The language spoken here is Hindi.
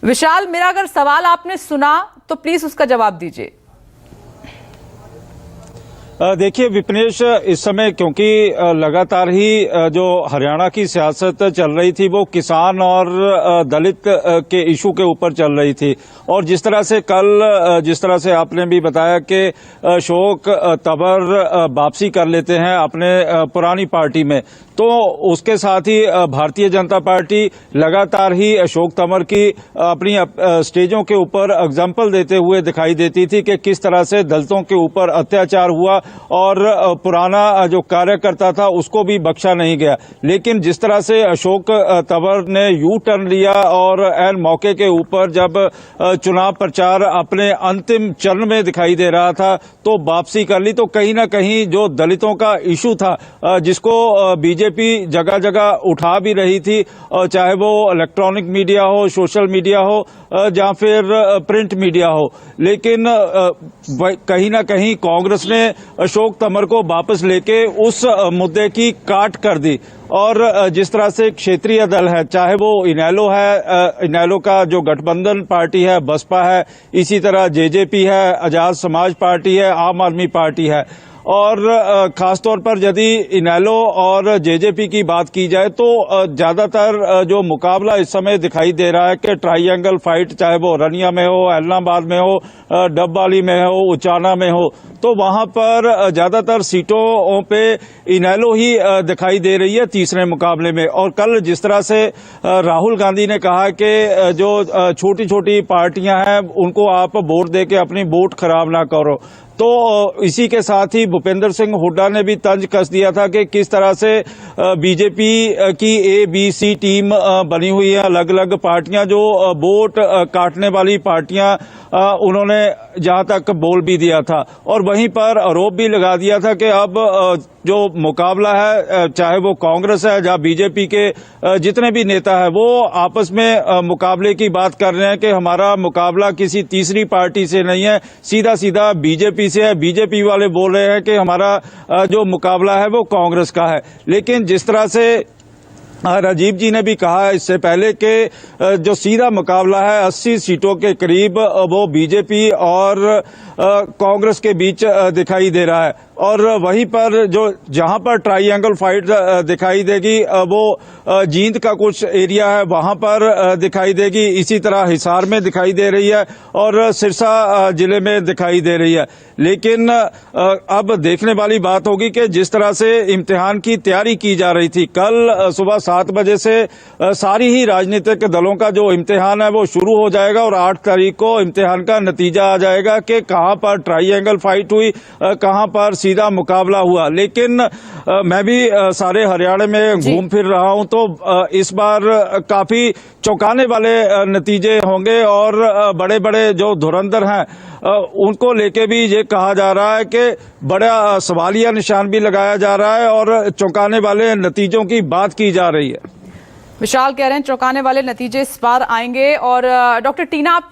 विशाल, मेरा अगर सवाल आपने सुना तो प्लीज उसका जवाब दीजिए। देखिए विपनेश, इस समय क्योंकि लगातार ही जो हरियाणा की सियासत चल रही थी वो किसान और दलित के इशू के ऊपर चल रही थी, और जिस तरह से कल जिस तरह से आपने भी बताया कि अशोक तंवर वापसी कर लेते हैं अपने पुरानी पार्टी में, तो उसके साथ ही भारतीय जनता पार्टी लगातार ही अशोक तंवर की अपनी स्टेजों के ऊपर एग्जाम्पल देते हुए दिखाई देती थी कि किस तरह से दलितों के ऊपर अत्याचार हुआ और पुराना जो कार्यकर्ता था उसको भी बख्शा नहीं गया। लेकिन जिस तरह से अशोक तंवर ने यू टर्न लिया और ऐन मौके के ऊपर जब चुनाव प्रचार अपने अंतिम चरण में दिखाई दे रहा था तो वापसी कर ली, तो कहीं ना कहीं जो दलितों का इशू था जिसको बीजेपी जगह जगह उठा भी रही थी, चाहे वो इलेक्ट्रॉनिक मीडिया हो, सोशल मीडिया हो या फिर प्रिंट मीडिया हो, लेकिन कहीं ना कहीं कांग्रेस ने अशोक तंवर को वापस लेके उस मुद्दे की काट कर दी। और जिस तरह से क्षेत्रीय दल है, चाहे वो इनेलो है, इनेलो का जो गठबंधन पार्टी है बसपा है, इसी तरह जेजेपी है, आजाद समाज पार्टी है, आम आदमी पार्टी है, और खासतौर पर यदि इनेलो और जेजेपी की बात की जाए तो ज्यादातर जो मुकाबला इस समय दिखाई दे रहा है कि ट्राइंगल फाइट, चाहे वो रनिया में हो, एलनाबाद में हो, डबवाली में हो, उचाना में हो, तो वहां पर ज्यादातर सीटों पे इनेलो ही दिखाई दे रही है तीसरे मुकाबले में। और कल जिस तरह से राहुल गांधी ने कहा कि जो छोटी छोटी पार्टियां हैं उनको आप वोट देके अपनी वोट खराब ना करो, तो इसी के साथ ही भूपेंद्र सिंह हुड्डा ने भी तंज कस दिया था कि किस तरह से बीजेपी की ABC टीम बनी हुई है, अलग अलग पार्टियां जो वोट काटने वाली पार्टियां, उन्होंने जहां तक बोल भी दिया था। और वहीं पर आरोप भी लगा दिया था कि अब जो मुकाबला है, चाहे वो कांग्रेस है या बीजेपी के जितने भी नेता है, वो आपस में मुकाबले की बात कर रहे हैं कि हमारा मुकाबला किसी तीसरी पार्टी से नहीं है, सीधा सीधा बीजेपी से है। बीजेपी वाले बोल रहे हैं कि हमारा जो मुकाबला है वो कांग्रेस का है। लेकिन जिस तरह से राजीव जी ने भी कहा इससे पहले कि जो सीधा मुकाबला है 80 सीटों के करीब वो बीजेपी और कांग्रेस के बीच दिखाई दे रहा है। और वहीं पर जो जहां पर ट्राइंगल फाइट दिखाई देगी वो जींद का कुछ एरिया है वहां पर दिखाई देगी, इसी तरह हिसार में दिखाई दे रही है और सिरसा जिले में दिखाई दे रही है। लेकिन अब देखने वाली बात होगी कि जिस तरह से इम्तिहान की तैयारी की जा रही थी, कल सुबह 7 बजे से सारी ही राजनीतिक दलों का जो इम्तिहान है वो शुरू हो जाएगा और 8 तारीख को इम्तिहान का नतीजा आ जाएगा कि कहां पर ट्राइंगल फाइट हुई, कहां पर सीधा मुकाबला हुआ। लेकिन मैं भी सारे हरियाणा में घूम फिर रहा हूं तो इस बार काफी चौंकाने वाले नतीजे होंगे और बड़े बड़े जो धुरंधर हैं उनको लेके भी ये कहा जा रहा है कि बड़ा सवालिया निशान भी लगाया जा रहा है और चौंकाने वाले नतीजों की बात की जा रही है। विशाल कह रहे हैं चौंकाने वाले नतीजे इस बार आएंगे। और डॉक्टर टीना, आप